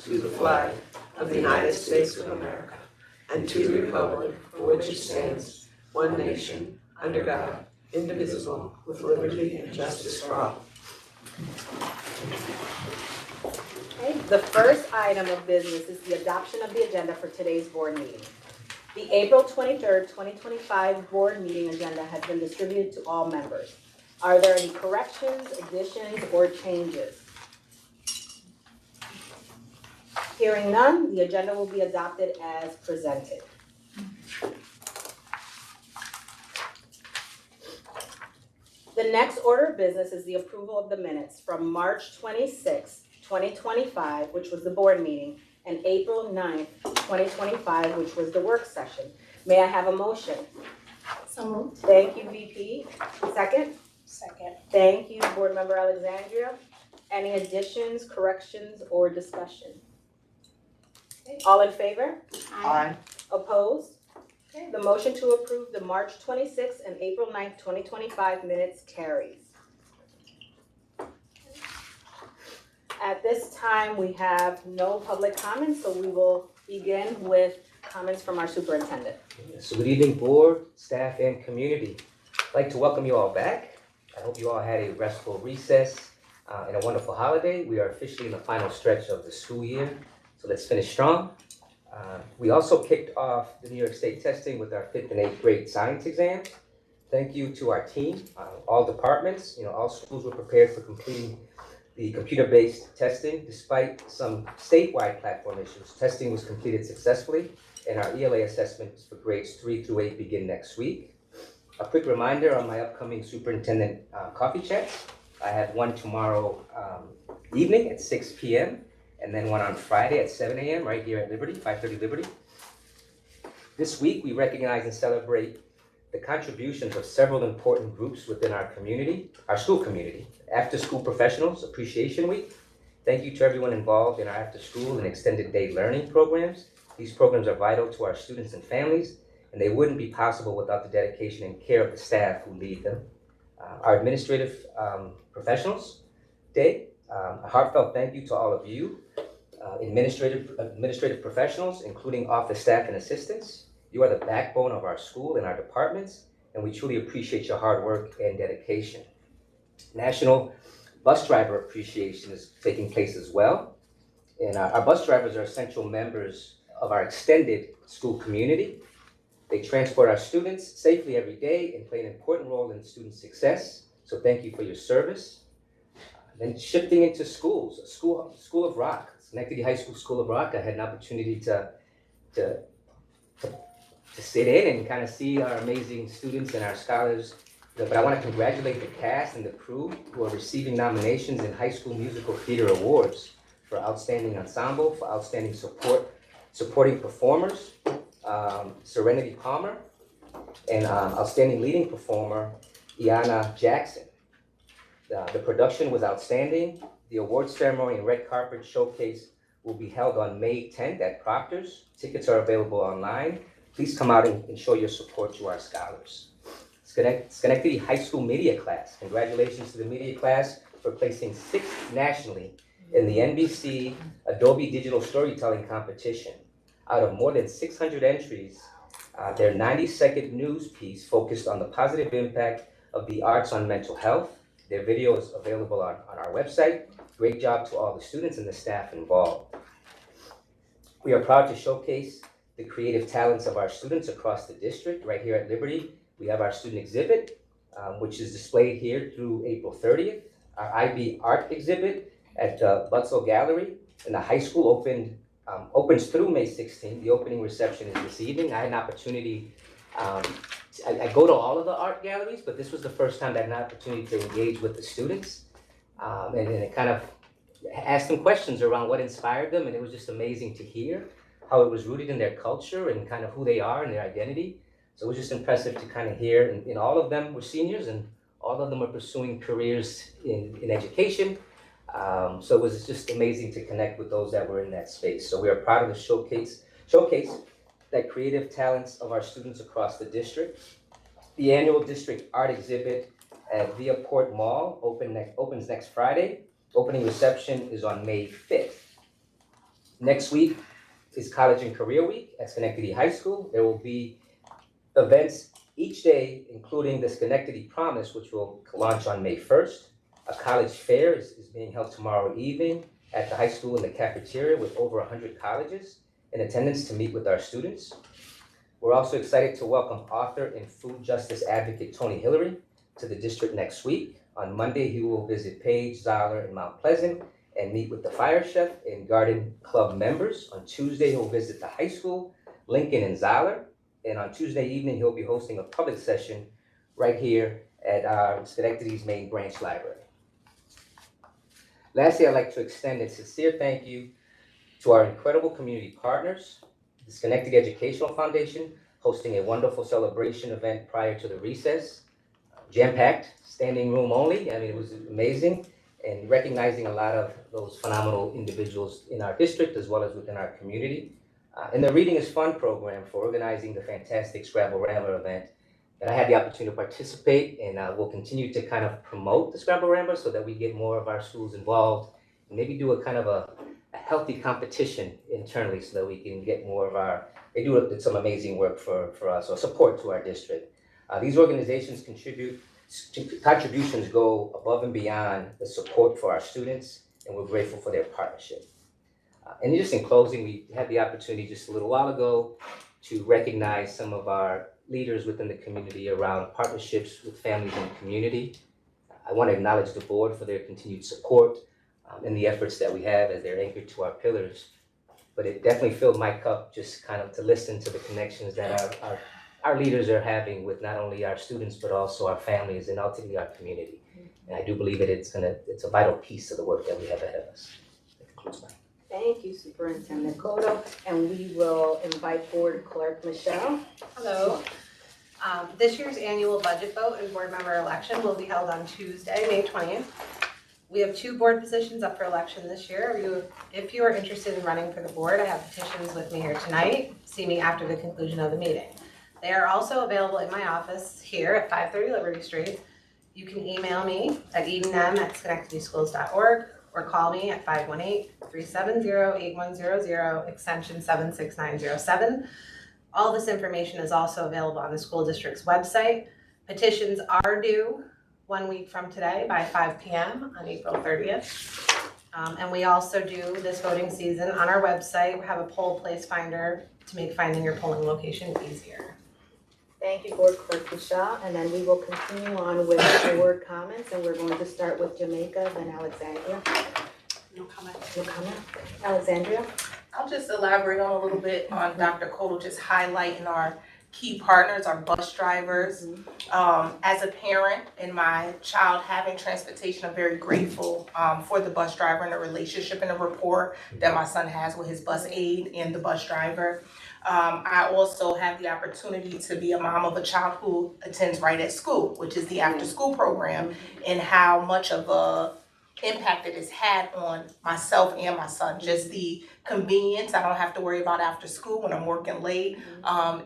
to the flag of the United States of America and to the republic for which it stands, one nation, under God, indivisible, with liberty and justice for all. Okay, the first item of business is the adoption of the agenda for today's board meeting. The April 23rd, 2025 board meeting agenda has been distributed to all members. Are there any corrections, additions, or changes? Hearing none, the agenda will be adopted as presented. The next order of business is the approval of the minutes from March 26, 2025, which was the board meeting, and April 9th, 2025, which was the work session. May I have a motion? So moved. Thank you, VP. Second? Second. Thank you, Board Member Alexandria. Any additions, corrections, or discussion? Okay, all in favor? Aye. Opposed? Okay, the motion to approve the March 26th and April 9th, 2025 minutes carries. At this time, we have no public comments, so we will begin with comments from our superintendent. So good evening, board, staff, and community. I'd like to welcome you all back. I hope you all had a restful recess and a wonderful holiday. We are officially in the final stretch of the school year, so let's finish strong. We also kicked off the New York State testing with our 5th and 8th grade science exams. Thank you to our team, all departments. All schools were prepared for completing the computer-based testing. Despite some statewide platform issues, testing was completed successfully, and our ELA assessments for grades 3 through 8 begin next week. A quick reminder on my upcoming superintendent coffee chats. I have one tomorrow evening at 6 p.m. and then one on Friday at 7 a.m. right here at Liberty, 530 Liberty. This week, we recognize and celebrate the contributions of several important groups within our community, our school community. After School Professionals Appreciation Week. Thank you to everyone involved in our after school and extended day learning programs. These programs are vital to our students and families, and they wouldn't be possible without the dedication and care of the staff who lead them. Our Administrative Professionals Day, a heartfelt thank you to all of you, administrative professionals, including office staff and assistants. You are the backbone of our school and our departments, and we truly appreciate your hard work and dedication. National Bus Driver Appreciation is taking place as well. And our bus drivers are essential members of our extended school community. They transport our students safely every day and play an important role in student success. So thank you for your service. Then shifting into schools, School of Rock, Schenectady High School School of Rock. I had an opportunity to sit in and kind of see our amazing students and our scholars. But I want to congratulate the cast and the crew who are receiving nominations in High School Musical Theater Awards for Outstanding Ensemble, for Outstanding Supporting Performers, Serenity Palmer, and Outstanding Leading Performer, Iana Jackson. The production was outstanding. The awards ceremony and red carpet showcase will be held on May 10th at Proctor's. Tickets are available online. Please come out and show your support to our scholars. Schenectady High School Media Class. Congratulations to the media class for placing 6th nationally in the NBC Adobe Digital Storytelling Competition. Out of more than 600 entries, their 90-second news piece focused on the positive impact of the arts on mental health. Their video is available on our website. Great job to all the students and the staff involved. We are proud to showcase the creative talents of our students across the district. Right here at Liberty, we have our student exhibit, which is displayed here through April 30th. Our IB art exhibit at the Butzel Gallery, and the high school opens through May 16th. The opening reception is this evening. I had an opportunity, I go to all of the art galleries, but this was the first time I had an opportunity to engage with the students. And it kind of asked them questions around what inspired them, and it was just amazing to hear how it was rooted in their culture and kind of who they are and their identity. So it was just impressive to kind of hear, and all of them were seniors, and all of them are pursuing careers in education. So it was just amazing to connect with those that were in that space. So we are proud of the showcase that creative talents of our students across the district. The annual district art exhibit at Viaport Mall opens next Friday. Opening reception is on May 5th. Next week is College and Career Week at Schenectady High School. There will be events each day, including the Schenectady Promise, which will launch on May 1st. A college fair is being held tomorrow evening at the high school in the cafeteria with over 100 colleges in attendance to meet with our students. We're also excited to welcome author and food justice advocate Tony Hillary to the district next week. On Monday, he will visit Page, Zoller, and Mount Pleasant and meet with the fire chef and garden club members. On Tuesday, he'll visit the high school, Lincoln, and Zoller. And on Tuesday evening, he'll be hosting a public session right here at our Schenectady's main branch library. Lastly, I'd like to extend a sincere thank you to our incredible community partners, the Schenectady Educational Foundation, hosting a wonderful celebration event prior to the recess. Jam-packed, standing room only. I mean, it was amazing. And recognizing a lot of those phenomenal individuals in our district as well as within our community. And the Reading is Fun program for organizing the fantastic Scrabble Rambler event that I had the opportunity to participate, and we'll continue to kind of promote the Scrabble Rambler so that we get more of our schools involved and maybe do a kind of a healthy competition internally so that we can get more of our, they do some amazing work for us, or support to our district. These organizations contributions go above and beyond the support for our students, and we're grateful for their partnership. And just in closing, we had the opportunity just a little while ago to recognize some of our leaders within the community around partnerships with families and community. I want to acknowledge the board for their continued support and the efforts that we have as they're anchored to our pillars. But it definitely filled my cup just kind of to listen to the connections that our leaders are having with not only our students, but also our families and ultimately our community. And I do believe that it's a vital piece of the work that we have ahead of us. That concludes my. Thank you, Superintendent Cotto, and we will invite Board Clerk Michelle. Hello. This year's annual budget vote and board member election will be held on Tuesday, May 20th. We have 2 board positions up for election this year. If you are interested in running for the board, I have petitions with me here tonight. See me after the conclusion of the meeting. They are also available in my office here at 530 Liberty Street. You can email me at edenm@schenectadyschools.org or call me at 518-370-8100, extension 76907. All this information is also available on the school district's website. Petitions are due 1 week from today by 5 p.m. on April 30th. And we also do this voting season on our website. We have a poll place finder to make finding your polling location easier. Thank you, Board Clerk Michelle, and then we will continue on with board comments, and we're going to start with Jamaica, then Alexandria. No comment. No comment? Alexandria? I'll just elaborate on a little bit on Dr. Cotto, just highlighting our key partners, our bus drivers. As a parent and my child having transportation, I'm very grateful for the bus driver and the relationship and the rapport that my son has with his bus aide and the bus driver. I also have the opportunity to be a mom of a child who attends right at school, which is the after school program, and how much of a impact it has had on myself and my son. Just the convenience, I don't have to worry about after school when I'm working late.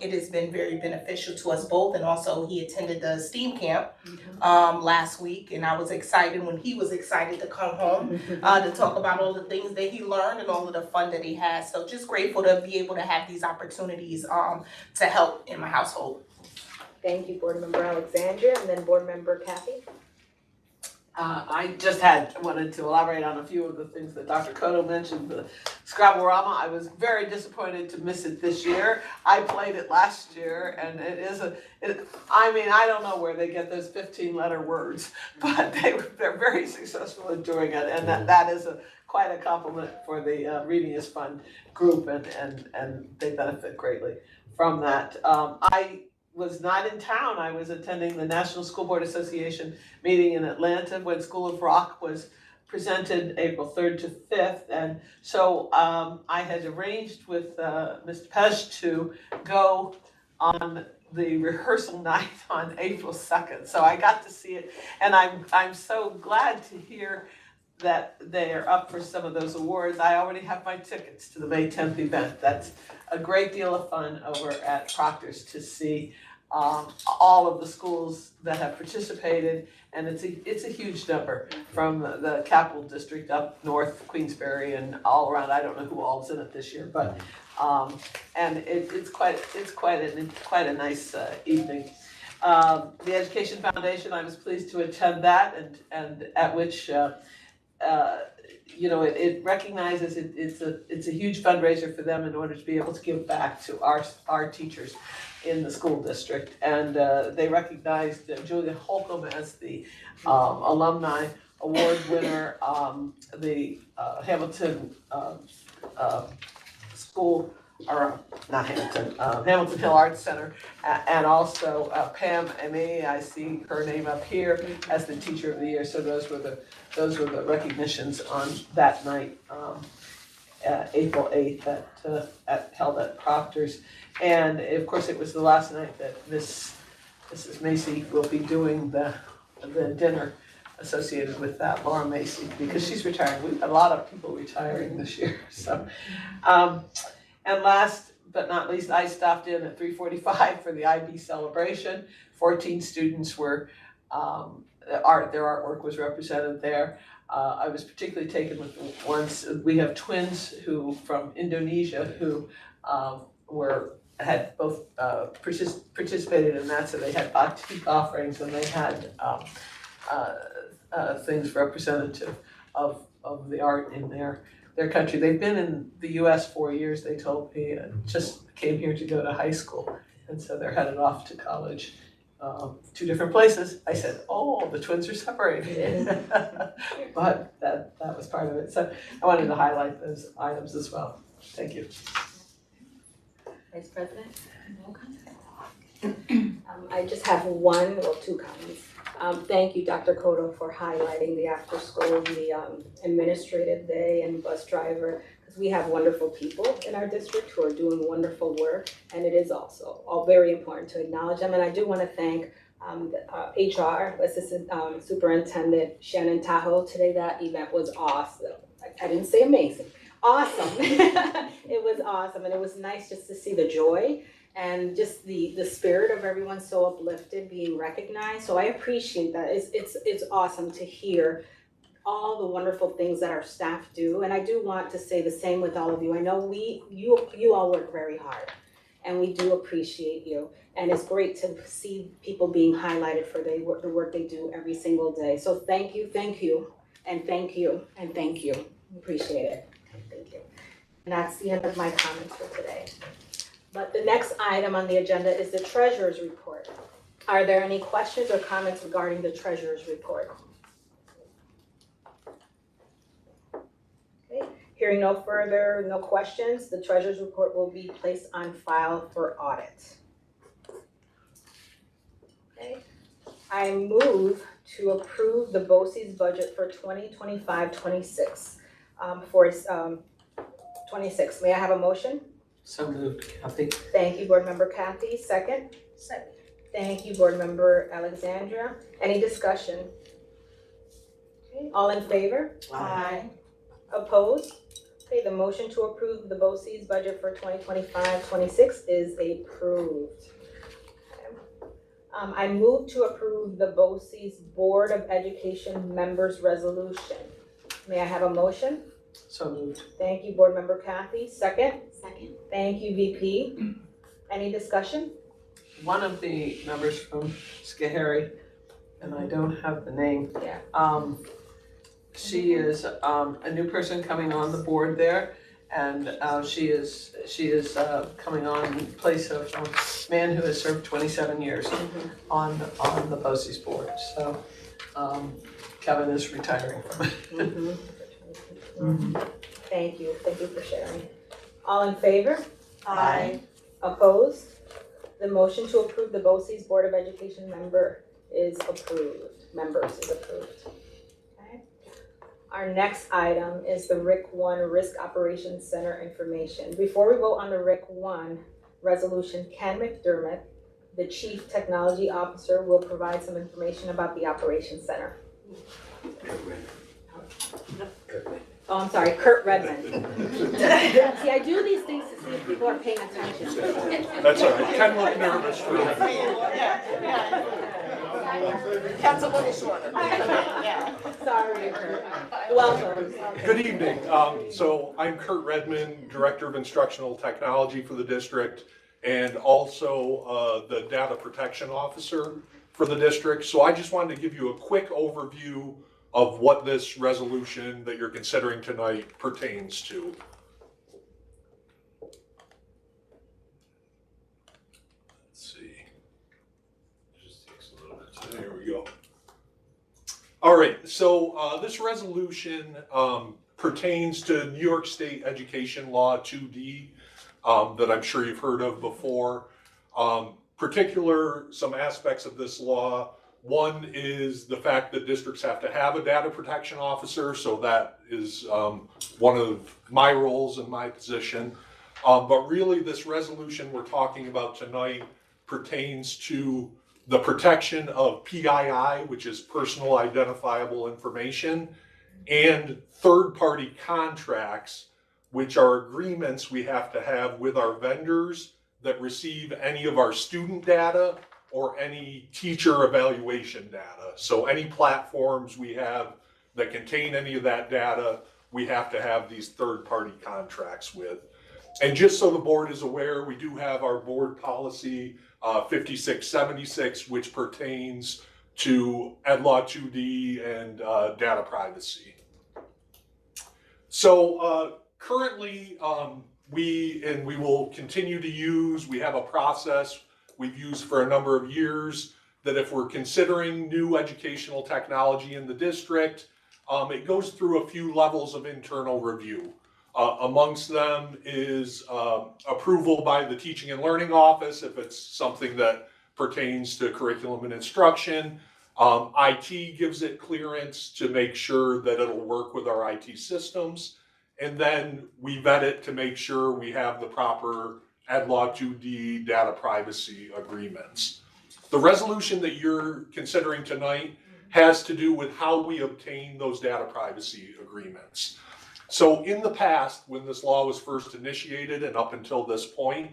It has been very beneficial to us both, and also he attended the STEAM camp last week, and I was excited when he was excited to come home to talk about all the things that he learned and all of the fun that he has. So just grateful to be able to have these opportunities to help in my household. Thank you, Board Member Alexandria, and then Board Member Kathy. I just wanted to elaborate on a few of the things that Dr. Cotto mentioned. The Scrabble-rama, I was very disappointed to miss it this year. I played it last year, and I don't know where they get those 15-letter words, but they're very successful in doing it, and that is quite a compliment for the Reading is Fun group, and they benefit greatly from that. I was not in town. I was attending the National School Board Association meeting in Atlanta when School of Rock was presented April 3rd to 5th. And so I had arranged with Mr. Pej to go on the rehearsal night on April 2nd. So I got to see it, and I'm so glad to hear that they are up for some of those awards. I already have my tickets to the May 10th event. That's a great deal of fun over at Proctor's to see all of the schools that have participated, and it's a huge number from the Capital District up north, Queensbury, and all around. I don't know who all's in it this year, but and it's quite a nice evening. The Education Foundation, I was pleased to attend that, and at which it recognizes it's a huge fundraiser for them in order to be able to give back to our teachers in the school district, and they recognized Julia Holcomb as the alumni award winner, the Hamilton school, or not Hamilton, Hamilton Hill Arts Center, and also Pam M.A., I see her name up here as the Teacher of the Year. So those were the recognitions on that night, April 8th, held at Proctor's. And of course, it was the last night that Mrs. Macy will be doing the dinner associated with that, Laura Macy, because she's retiring. We've had a lot of people retiring this year. So, and last but not least, I stopped in at 3:45 for the IB celebration. 14 students were, their artwork was represented there. I was particularly taken with ones, we have twins who from Indonesia who had both participated in that, so they had batik offerings and they had things representative of the art in their country. They've been in the US 4 years, they told me, and just came here to go to high school, and so they're headed off to college. 2 different places. I said, oh, the twins are separated. But that was part of it. So I wanted to highlight those items as well. Thank you. Vice President? I just have two comments. Thank you, Dr. Cotto, for highlighting the after school, the administrative day and bus driver, because we have wonderful people in our district who are doing wonderful work, and it is also all very important to acknowledge them. And I do want to thank HR Assistant Superintendent Shannon Tahoe. Today that event was awesome. I didn't say amazing. Awesome. It was awesome, and it was nice just to see the joy and just the spirit of everyone so uplifted, being recognized. So I appreciate that. It's awesome to hear all the wonderful things that our staff do, and I do want to say the same with all of you. I know you all work very hard, and we do appreciate you, and it's great to see people being highlighted for the work they do every single day. So thank you, and thank you, and thank you. Appreciate it. Thank you. And that's the end of my comments for today. But the next item on the agenda is the treasurer's report. Are there any questions or comments regarding the treasurer's report? Okay, hearing no questions, the treasurer's report will be placed on file for audit. Okay, I move to approve the BOCES budget for 2025-26 for 26. May I have a motion? So moved, Kathy. Thank you, Board Member Kathy. Second? Second. Thank you, Board Member Alexandra. Any discussion? Okay, all in favor? Aye. Opposed? Okay, the motion to approve the BOCES budget for 2025-26 is approved. Okay. I move to approve the BOCES Board of Education members resolution. May I have a motion? So moved. Thank you, Board Member Kathy. Second? Second. Thank you, VP. Any discussion? One of the members from Schoharie, and I don't have the name. Yeah. She is a new person coming on the board there, and she is coming on in place of a man who has served 27 years on the BOCES board. So Kevin is retiring from it. Thank you for sharing. All in favor? Aye. Opposed? The motion to approve the BOCES Board of Education members is approved. Okay. Our next item is the RIC 1 Risk Operations Center information. Before we vote on the RIC 1 resolution, Ken McDermott, the Chief Technology Officer, will provide some information about the Operations Center. Oh, I'm sorry, Kurt Redmond. See, I do these things to see if we people are paying attention. That's all right. Ken looked nervous for a minute. Ken's a little shorter. Yeah. Sorry, Kurt. Welcome. Good evening. So I'm Kurt Redmond, Director of Instructional Technology for the district, and also the Data Protection Officer for the district. So I just wanted to give you a quick overview of what this resolution that you're considering tonight pertains to. Let's see. Just takes a little bit. There we go. All right, so this resolution pertains to New York State Education Law 2D that I'm sure you've heard of before. Some aspects of this law. One is the fact that districts have to have a data protection officer, so that is one of my roles in my position. But really, this resolution we're talking about tonight pertains to the protection of PII, which is personal identifiable information, and third-party contracts, which are agreements we have to have with our vendors that receive any of our student data or any teacher evaluation data. So any platforms we have that contain any of that data, we have to have these third-party contracts with. And just so the board is aware, we do have our board policy 5676, which pertains to Ed Law 2D and data privacy. So currently, we will continue to use, we have a process we've used for a number of years that if we're considering new educational technology in the district, it goes through a few levels of internal review. Amongst them is approval by the Teaching and Learning Office if it's something that pertains to curriculum and instruction. IT gives it clearance to make sure that it'll work with our IT systems. And then we vet it to make sure we have the proper Ed Law 2D data privacy agreements. The resolution that you're considering tonight has to do with how we obtain those data privacy agreements. So in the past, when this law was first initiated and up until this point,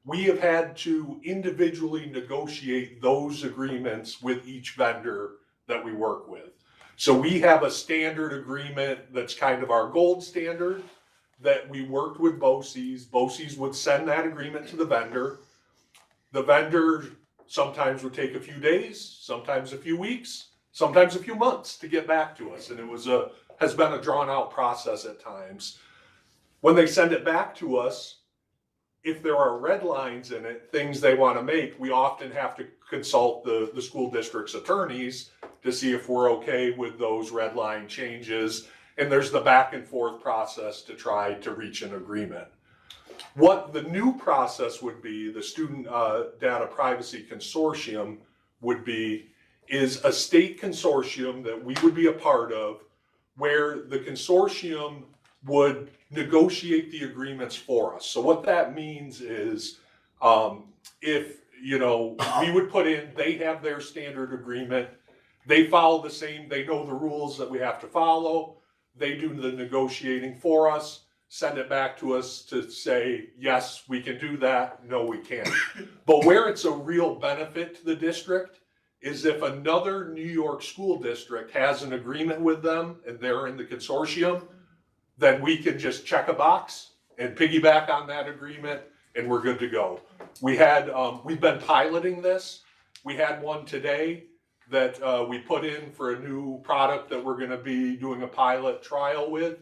we have had to individually negotiate those agreements with each vendor that we work with. So we have a standard agreement that's kind of our gold standard that we worked with BOCES. BOCES would send that agreement to the vendor. The vendor sometimes would take a few days, sometimes a few weeks, sometimes a few months to get back to us. And it has been a drawn out process at times. When they send it back to us, if there are red lines in it, things they want to make, we often have to consult the school district's attorneys to see if we're okay with those red line changes. And there's the back and forth process to try to reach an agreement. What the new process would be, the Student Data Privacy Consortium would be, is a state consortium that we would be a part of, where the consortium would negotiate the agreements for us. So what that means is, if, we would put in, they have their standard agreement, they follow the same, they know the rules that we have to follow, they do the negotiating for us, send it back to us to say, yes, we can do that, no, we can't. But where it's a real benefit to the district is if another New York school district has an agreement with them and they're in the consortium, then we can just check a box and piggyback on that agreement and we're good to go. We've been piloting this. We had one today that we put in for a new product that we're gonna be doing a pilot trial with.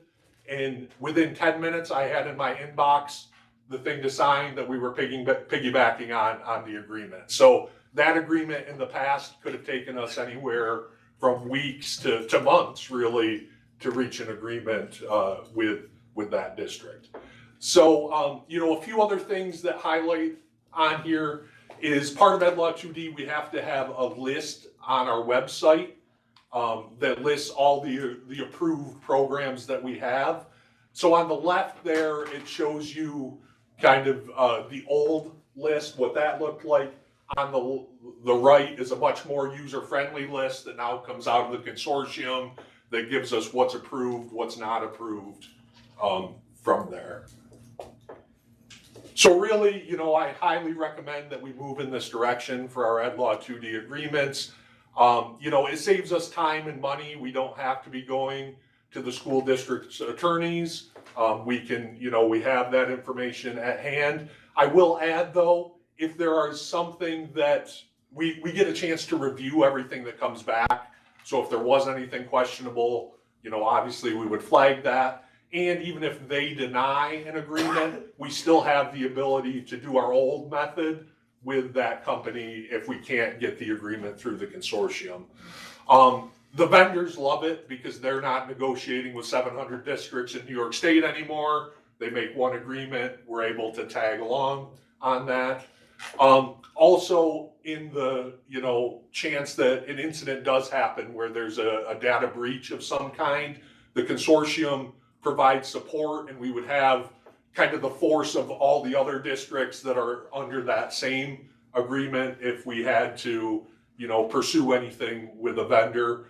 And within 10 minutes, I had in my inbox the thing to sign that we were piggybacking on the agreement. So that agreement in the past could have taken us anywhere from weeks to months, really, to reach an agreement with that district. So, a few other things that highlight on here is part of Ed Law 2D, we have to have a list on our website that lists all the approved programs that we have. So on the left there, it shows you kind of the old list, what that looked like. On the right is a much more user-friendly list that now comes out of the consortium that gives us what's approved, what's not approved from there. So really, I highly recommend that we move in this direction for our Ed Law 2D agreements. It saves us time and money. We don't have to be going to the school district's attorneys. We can, we have that information at hand. I will add though, if there is something that we get a chance to review everything that comes back. So if there was anything questionable, obviously we would flag that. And even if they deny an agreement, we still have the ability to do our old method with that company if we can't get the agreement through the consortium. The vendors love it because they're not negotiating with 700 districts in New York State anymore. They make one agreement, we're able to tag along on that. Also, in the chance that an incident does happen where there's a data breach of some kind, the consortium provides support, and we would have kind of the force of all the other districts that are under that same agreement if we had to, pursue anything with a vendor.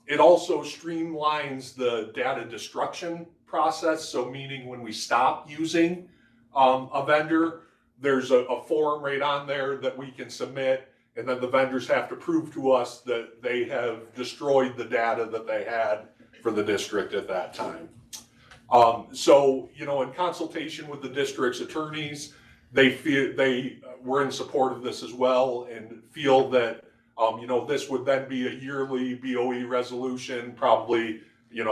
It also streamlines the data destruction process. So meaning when we stop using a vendor, there's a form right on there that we can submit, and then the vendors have to prove to us that they have destroyed the data that they had for the district at that time. In consultation with the district's attorneys, they were in support of this as well and feel that, this would then be a yearly BOE resolution, probably,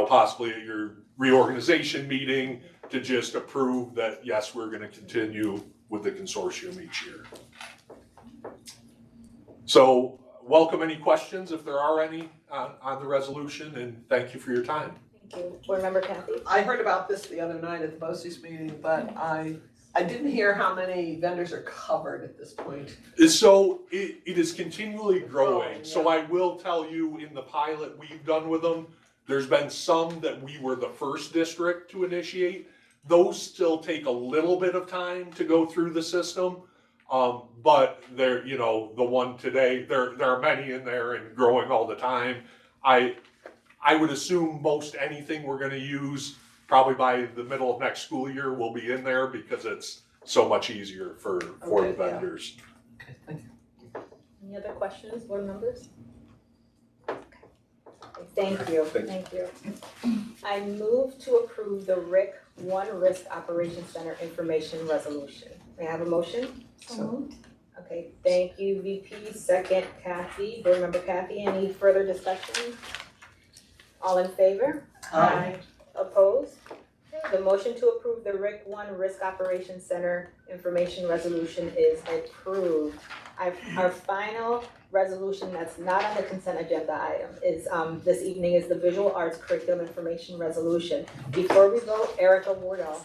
possibly at your reorganization meeting to just approve that, yes, we're going to continue with the consortium each year. So welcome any questions if there are any on the resolution, and thank you for your time. Thank you. Board Member Kathy? I heard about this the other night at the BOCES meeting, but I didn't hear how many vendors are covered at this point. So it is continually growing. Yeah. So I will tell you, in the pilot we've done with them, there's been some that we were the first district to initiate. Those still take a little bit of time to go through the system. But they're, the one today, there are many in there and growing all the time. I would assume most anything we're going to use probably by the middle of next school year will be in there because it's so much easier for the vendors. Okay, thank you. Any other questions, board members? Okay. Thank you, thank you. I move to approve the RIC 1 Risk Operations Center Information Resolution. May I have a motion? So moved. Okay, thank you, VP. Second, Kathy. Board Member Kathy, any further discussion? All in favor? Aye. Opposed? The motion to approve the RIC 1 Risk Operations Center Information Resolution is approved. Our final resolution that's not on the consent agenda item is this evening is the Visual Arts Curriculum Information Resolution. Before we vote, Erica Wardell,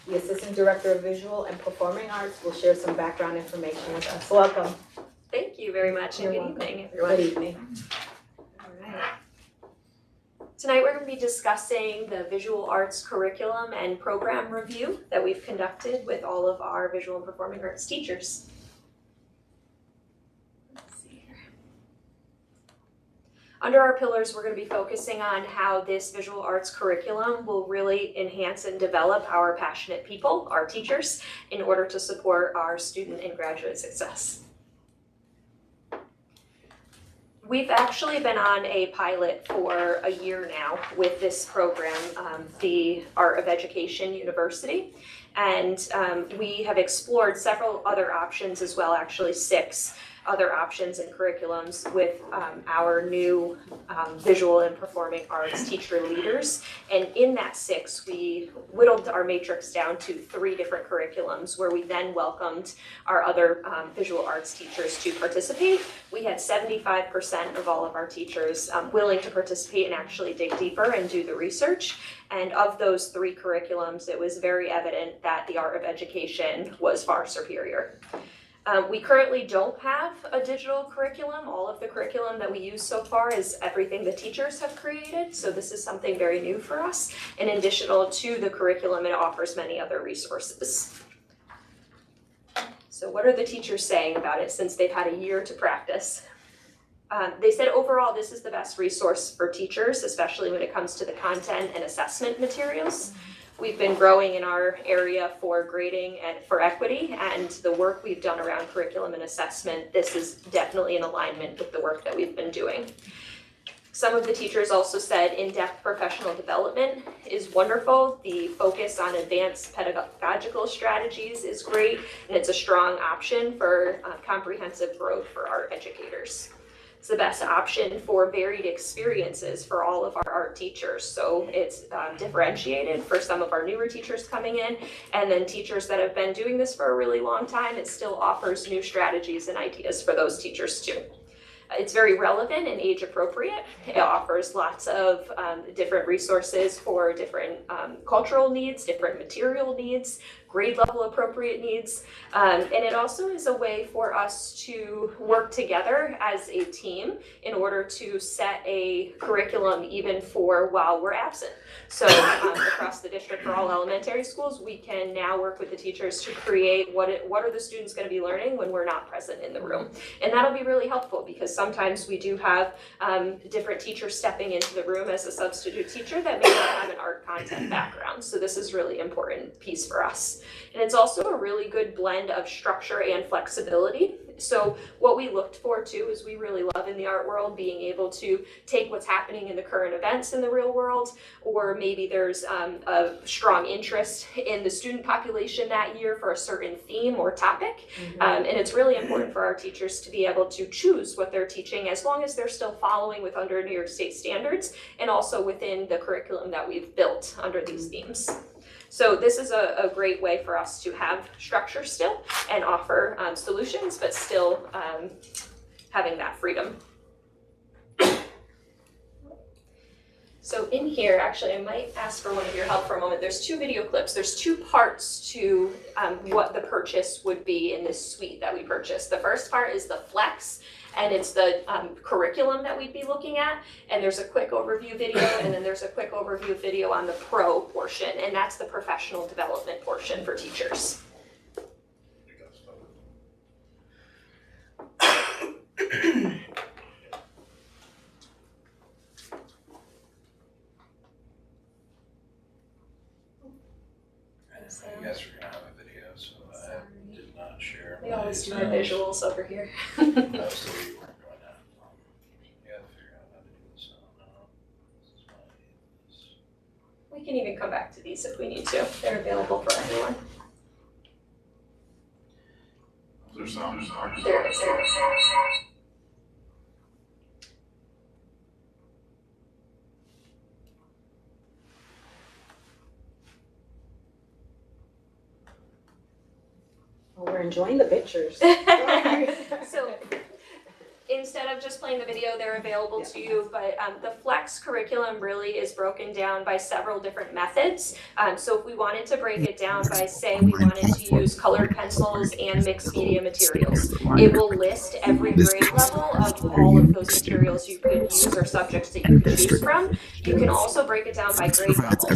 the Assistant Director of Visual and Performing Arts, will share some background information with us. Welcome. Thank you very much, and You're good welcome. evening, everyone. Good evening. All right. Tonight we're going to be discussing the visual arts curriculum and program review that we've conducted with all of our visual and performing arts teachers. Let's see here. Under our pillars, we're going to be focusing on how this visual arts curriculum will really enhance and develop our passionate people, our teachers, in order to support our student and graduate success. We've actually been on a pilot for a year now with this program, the Art of Education University, and we have explored several other options as well, actually 6 other options and curriculums with our new visual and performing arts teacher leaders. And in that 6, we whittled our matrix down to 3 different curriculums where we then welcomed our other visual arts teachers to participate. We had 75% of all of our teachers willing to participate and actually dig deeper and do the research. And of those 3 curriculums, it was very evident that the Art of Education was far superior. We currently don't have a digital curriculum. All of the curriculum that we use so far is everything the teachers have created, so this is something very new for us. In addition to the curriculum, it offers many other resources. So what are the teachers saying about it since they've had a year to practice? They said overall this is the best resource for teachers, especially when it comes to the content and assessment materials. We've been growing in our area for grading and for equity, and the work we've done around curriculum and assessment, this is definitely in alignment with the work that we've been doing. Some of the teachers also said in-depth professional development is wonderful. The focus on advanced pedagogical strategies is great, and it's a strong option for comprehensive growth for our educators. It's the best option for varied experiences for all of our art teachers. So it's differentiated for some of our newer teachers coming in, and then teachers that have been doing this for a really long time, it still offers new strategies and ideas for those teachers too. It's very relevant and age appropriate. It offers lots of different resources for different cultural needs, different material needs, grade level appropriate needs. And it also is a way for us to work together as a team in order to set a curriculum even for while we're absent. So across the district for all elementary schools, we can now work with the teachers to create what are the students going to be learning when we're not present in the room. And that'll be really helpful because sometimes we do have different teachers stepping into the room as a substitute teacher that may not have an art content background. So this is really important piece for us. And it's also a really good blend of structure and flexibility. So what we looked for too is we really love in the art world being able to take what's happening in the current events in the real world, or maybe there's a strong interest in the student population that year for a certain theme or topic. And it's really important for our teachers to be able to choose what they're teaching as long as they're still following with under New York State standards and also within the curriculum that we've built under these themes. So this is a great way for us to have structure still and offer solutions, but still having that freedom. So in here, actually, I might ask for one of your help for a moment. There's two video clips. There's two parts to what the purchase would be in this suite that we purchased. The first part is the Flex, and it's the curriculum that we'd be looking at. And there's a quick overview video, and then there's a quick overview video on the Pro portion, and that's the professional development portion for teachers. You guys are gonna have a video, so I did not share. We always do our visuals over here. No, so we weren't going to. You gotta figure out how to do this. I don't know. This is my. We can even come back to these if we need to. They're available for anyone. There's some. There it is. Well, we're enjoying the pictures. So instead of just playing the video, they're available to you, but the Flex curriculum really is broken down by several different methods. So if we wanted to break it down by, say, we wanted to use colored pencils and mixed media materials, it will list every grade level of all of those materials you could use or subjects that you could choose from. You can also break it down by grade level.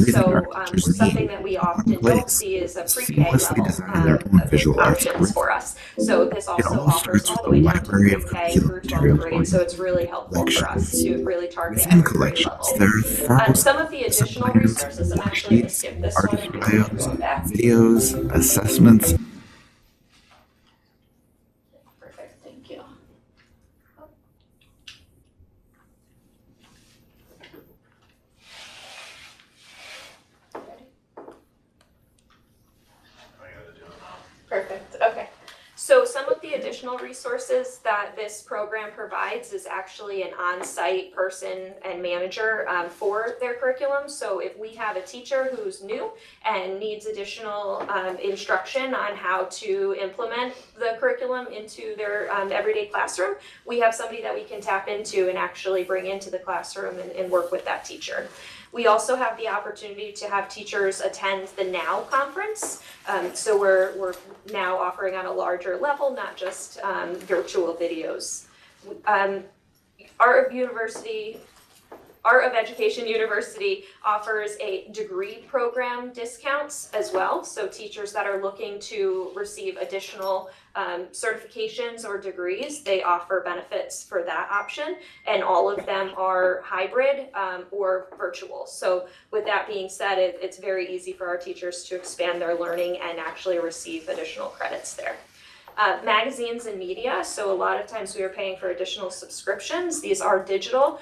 So something that we often don't see is a pre-K level options for us. So this also offers all the way down to pre-K through 12th grade, so it's really helpful for us to really target every grade level. Some of the additional resources, I'm actually going to skip this one and go back. Videos, assessments. Perfect, thank you. Perfect, okay. So some of the additional resources that this program provides is actually an on-site person and manager for their curriculum. So if we have a teacher who's new and needs additional instruction on how to implement the curriculum into their everyday classroom, we have somebody that we can tap into and actually bring into the classroom and work with that teacher. We also have the opportunity to have teachers attend the NOW conference. So we're now offering on a larger level, not just virtual videos. Art of University Art of Education University offers a degree program discounts as well. So teachers that are looking to receive additional certifications or degrees, they offer benefits for that option. And all of them are hybrid or virtual. So with that being said, it's very easy for our teachers to expand their learning and actually receive additional credits there. Magazines and media, so a lot of times we are paying for additional subscriptions. These are digital,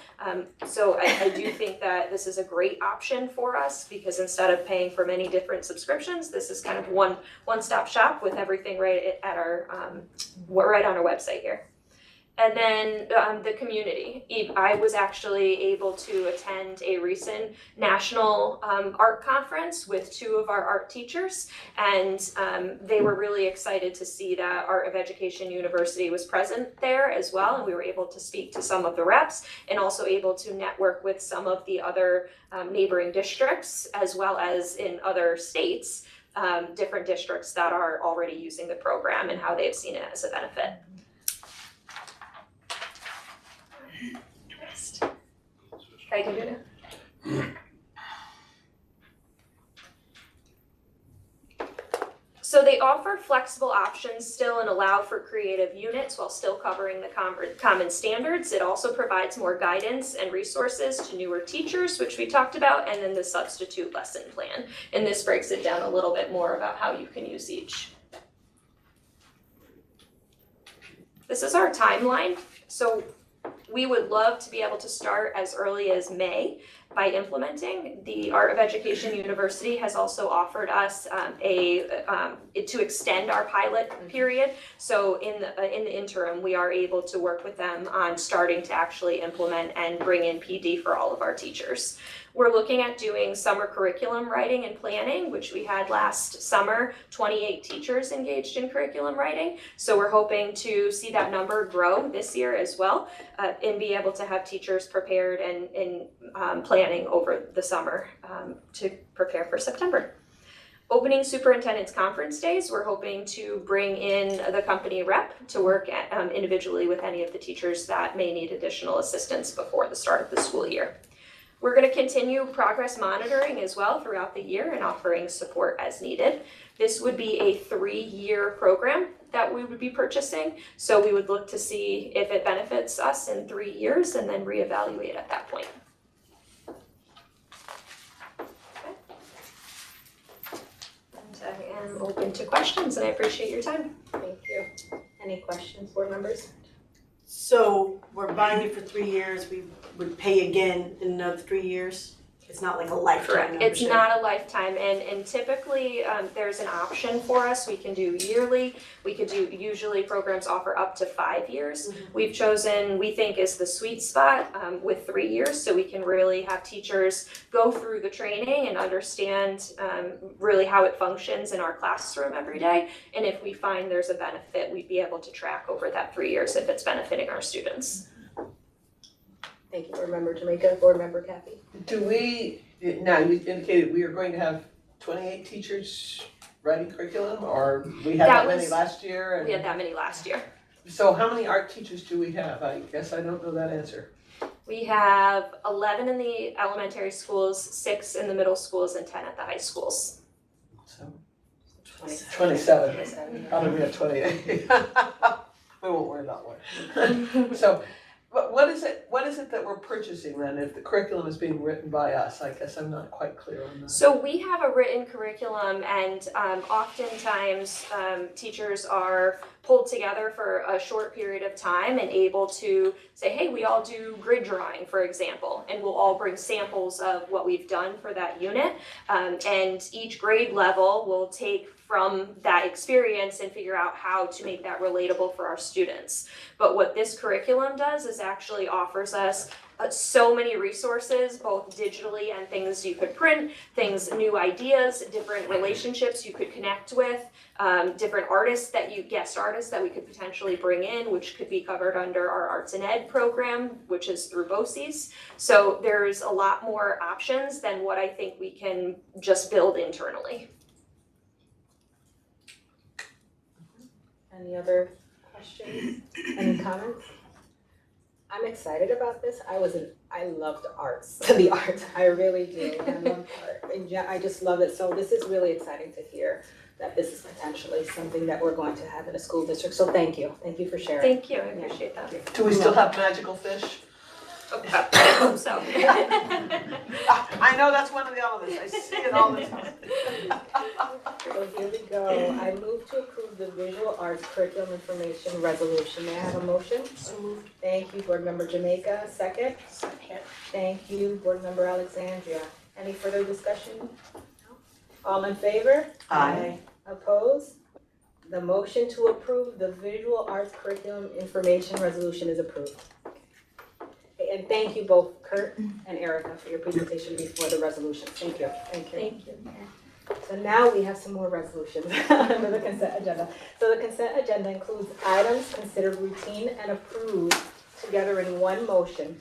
so I do think that this is a great option for us because instead of paying for many different subscriptions, this is kind of one-stop shop with everything right at our right on our website here. And then the community. I was actually able to attend a recent national art conference with 2 of our art teachers, and they were really excited to see that Art of Education University was present there as well, and we were able to speak to some of the reps and also able to network with some of the other neighboring districts as well as in other states, different districts that are already using the program and how they've seen it as a benefit. I can do it. So they offer flexible options still and allow for creative units while still covering the common standards. It also provides more guidance and resources to newer teachers, which we talked about, and then the substitute lesson plan. And this breaks it down a little bit more about how you can use each. This is our timeline. So we would love to be able to start as early as May by implementing. The Art of Education University has also offered us to extend our pilot period. So in the interim, we are able to work with them on starting to actually implement and bring in PD for all of our teachers. We're looking at doing summer curriculum writing and planning, which we had last summer, 28 teachers engaged in curriculum writing. So we're hoping to see that number grow this year as well, and be able to have teachers prepared and planning over the summer to prepare for September. Opening superintendent's conference days, we're hoping to bring in the company rep to work individually with any of the teachers that may need additional assistance before the start of the school year. We're going to continue progress monitoring as well throughout the year and offering support as needed. This would be a 3-year program that we would be purchasing. So we would look to see if it benefits us in 3 years and then reevaluate at that point. Okay. And I am open to questions and I appreciate your time. Thank you. Any questions, board members? So we're buying it for 3 years, we would pay again in another 3 years? It's not like a lifetime Correct. membership? It's not a lifetime, and typically there's an option for us. We can do yearly. We could do, usually programs offer up to 5 years. Mm-hmm. We've chosen, we think, is the sweet spot with 3 years, so we can really have teachers go through the training and understand really how it functions in our classroom every day. And if we find there's a benefit, we'd be able to track over that 3 years if it's benefiting our students. Thank you, Board Member Jamaica. Board Member Kathy. Do we, now you indicated we are going to have 28 teachers writing curriculum, or we had that many last year? And we had that many last year. So how many art teachers do we have? I guess I don't know that answer. We have 11 in the elementary schools, 6 in the middle schools, and 10 at the high schools. So 27. How do we have 28? We won't worry about one. So what is it that we're purchasing then if the curriculum is being written by us? I guess I'm not quite clear on that. So we have a written curriculum, and oftentimes teachers are pulled together for a short period of time and able to say, hey, we all do grid drawing, for example, and we'll all bring samples of what we've done for that unit, and each grade level will take from that experience and figure out how to make that relatable for our students. But what this curriculum does is actually offers us so many resources, both digitally and things you could print, new ideas, different relationships you could connect with, different guest artists that we could potentially bring in, which could be covered under our Arts and Ed program, which is through BOCES. So there's a lot more options than what I think we can just build internally. Any other questions? Any comments? I'm excited about this. I love the arts, the art. I really do. I love art. I just love it. So this is really exciting to hear that this is potentially something that we're going to have in a school district. So thank you. Thank you for sharing. Thank you, I appreciate that. Do we still have magical fish? I hope so. I know that's one of the elements, I see it all the time. So here we go. I move to approve the visual arts curriculum information resolution. May I have a motion? So moved. Thank you, Board Member Jamaica. Second? Second. Thank you, Board Member Alexandria. Any further discussion? No? All in favor? Aye. Opposed? The motion to approve the visual arts curriculum information resolution is approved. Okay, and thank you both, Kurt and Erica, for your presentation before the resolution. Thank you. Thank you. Thank you. So now we have some more resolutions under the consent agenda. So the consent agenda includes items considered routine and approved together in one motion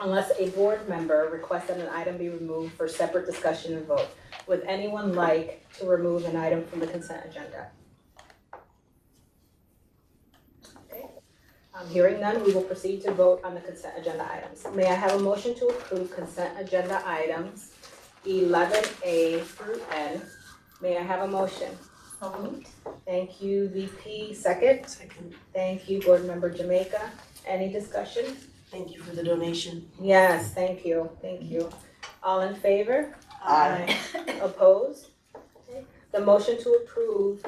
unless a board member requests that an item be removed for separate discussion and vote. Would anyone like to remove an item from the consent agenda? Okay. Hearing none, we will proceed to vote on the consent agenda items. May I have a motion to approve consent agenda items 11A through N? May I have a motion? So moved. Thank you, VP. Second? Second. Thank you, Board Member Jamaica. Any discussion? Thank you for the donation. Yes, thank you, thank you. All in favor? Aye. Opposed? Okay. The motion to approve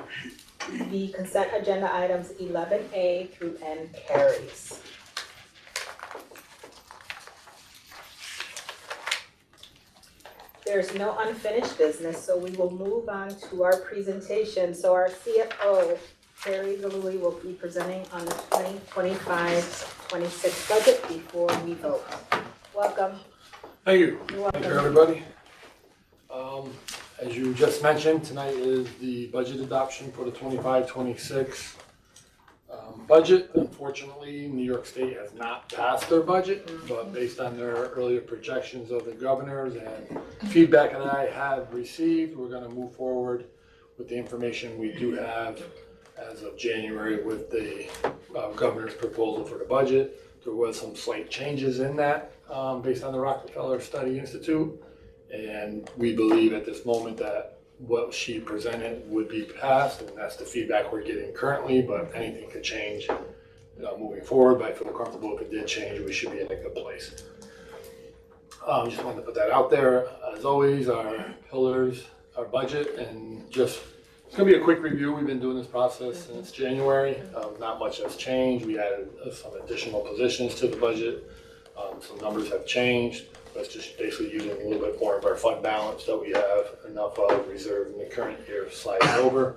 the consent agenda items 11A through N carries. There's no unfinished business, so we will move on to our presentation. So our CFO, Terry Galui, will be presenting on the 2025-26 budget before we vote. Welcome. Thank you. You're welcome. Thank you, everybody. As you just mentioned, tonight is the budget adoption for the 25-26 budget. Unfortunately, New York State has not passed their budget, but based on their earlier projections of the governors and feedback that I have received, we're going to move forward with the information we do have as of January with the governor's proposal for the budget. There was some slight changes in that based on the Rockefeller Study Institute, and we believe at this moment that what she presented would be passed, and that's the feedback we're getting currently, but anything could change moving forward. But I feel comfortable if it did change, we should be in a good place. Just wanted to put that out there. As always, our pillars, our budget, and just it's going to be a quick review. We've been doing this process since January. Not much has changed. We added some additional positions to the budget. Some numbers have changed. That's just basically using a little bit more of our fund balance that we have enough of reserve in the current year sliding over.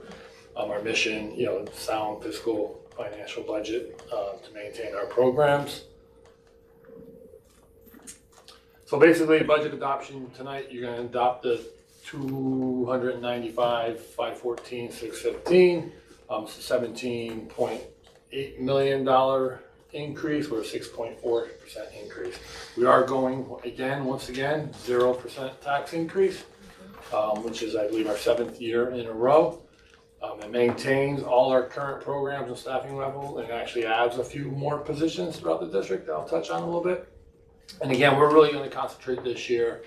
Our mission, sound fiscal financial budget to maintain our programs. So basically, budget adoption tonight, you're going to adopt the 295, 514, 615, $17.8 million increase, or a 6.4% increase. We are going once again, 0% tax increase, which is, I believe, our 7th year in a row. It maintains all our current programs and staffing level, and actually adds a few more positions throughout the district that I'll touch on a little bit. And again, we're really going to concentrate this year.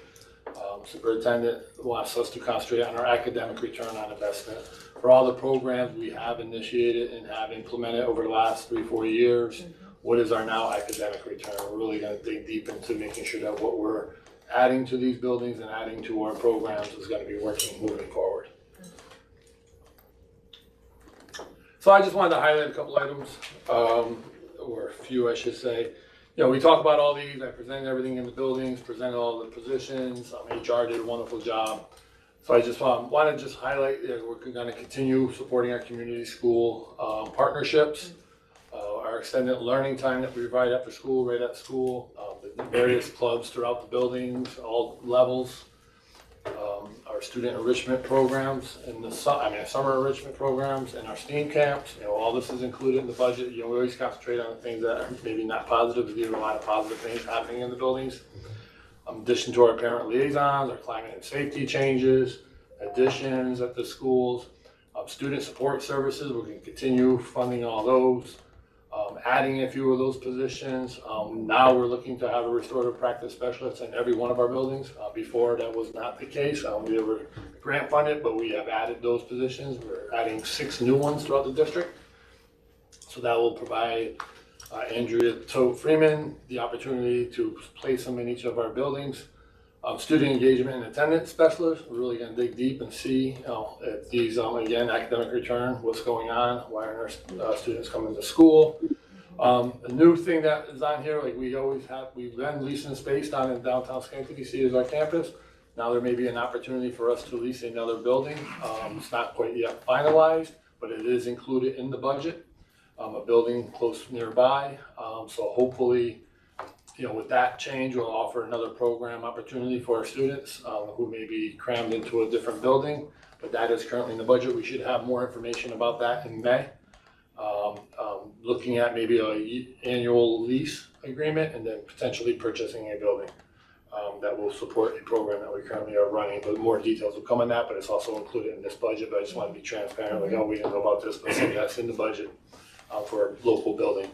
Superintendent wants us to concentrate on our academic return on investment. For all the programs we have initiated and have implemented over the last 3-4 years, what is our now academic return? We're really going to dig deep into making sure that what we're adding to these buildings and adding to our programs is going to be working moving forward. So I just wanted to highlight a couple items, or a few I should say. We talk about all these. I presented everything in the buildings, presented all the positions. HR did a wonderful job. So I just want to just highlight that we're going to continue supporting our community school partnerships. Our extended learning time that we provide after school, right at school, the various clubs throughout the buildings, all levels, our student enrichment programs, and summer enrichment programs, and our STEAM camps. All this is included in the budget. We always concentrate on the things that are maybe not positive, but there are a lot of positive things happening in the buildings. In addition to our parent liaisons, our climate and safety changes, additions at the schools, student support services, we can continue funding all those. adding a few of those positions. Now we're looking to have a restorative practice specialist in every one of our buildings. Before that was not the case. We were grant funded, but we have added those positions. We're adding 6 new ones throughout the district. So that will provide Andrea Tote Freeman the opportunity to place them in each of our buildings. Student engagement and attendance specialist, we're really going to dig deep and see, if these, again, academic return, what's going on, why aren't our students coming to school. A new thing that is on here, like we always have, we've been leasing space down in downtown Schenectady City as our campus. Now there may be an opportunity for us to lease another building. It's not quite yet finalized, but it is included in the budget. A building close nearby, so hopefully, with that change, we'll offer another program opportunity for our students who may be crammed into a different building, but that is currently in the budget. We should have more information about that in May. Looking at maybe an annual lease agreement and then potentially purchasing a building that will support a program that we currently are running, but more details will come on that, but it's also included in this budget. But I just want to be transparent, like, oh, we didn't know about this, but that's in the budget for a local building.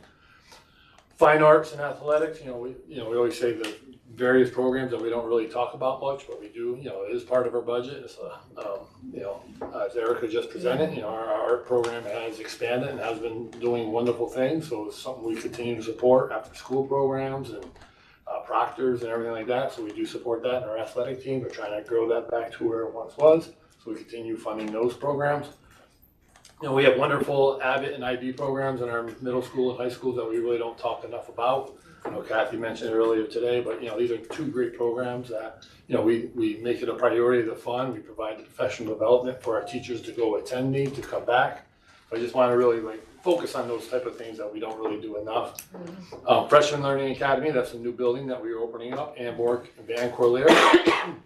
Fine arts and athletics, we always say the various programs that we don't really talk about much, but we do, it is part of our budget. It's, as Erica just presented, our art program has expanded and has been doing wonderful things. So it's something we continue to support, after school programs and proctors and everything like that. So we do support that in our athletic team. We're trying to grow that back to where it once was. So we continue funding those programs. We have wonderful AVIT and IB programs in our middle school and high schools that we really don't talk enough about. Kathy mentioned it earlier today, but these are 2 great programs that we make it a priority to fund. We provide the professional development for our teachers to go attend these, to come back. I just want to really focus on those type of things that we don't really do enough. Freshman Learning Academy, that's a new building that we are opening up, Amborg and Van Corlear.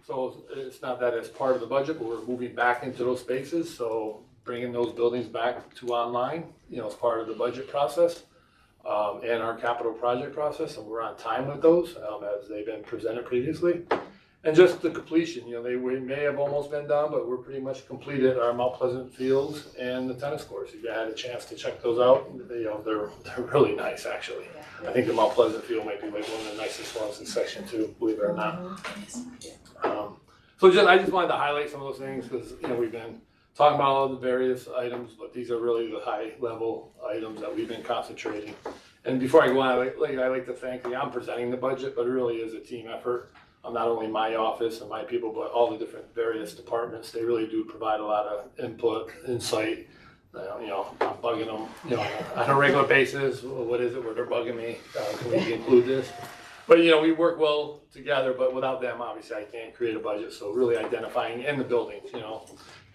So it's not that it's part of the budget, but we're moving back into those spaces. So bringing those buildings back to online, as part of the budget process and our capital project process, and we're on time with those as they've been presented previously. And just the completion, they may have almost been done, but we're pretty much completed our Mount Pleasant fields and the tennis courts. If you had a chance to check those out, they're really nice, actually. I think the Mount Pleasant field might be one of the nicest ones in Section 2, believe it or not. I just wanted to highlight some of those things because we've been talking about all the various items, but these are really the high level items that we've been concentrating. And before I go on, I like to thank I'm presenting the budget, but it really is a team effort. Not only my office and my people, but all the different various departments. They really do provide a lot of input, insight. I'm bugging them, on a regular basis. What is it where they're bugging me? Can we include this? But we work well together, but without them, obviously I can't create a budget. So really identifying in the buildings,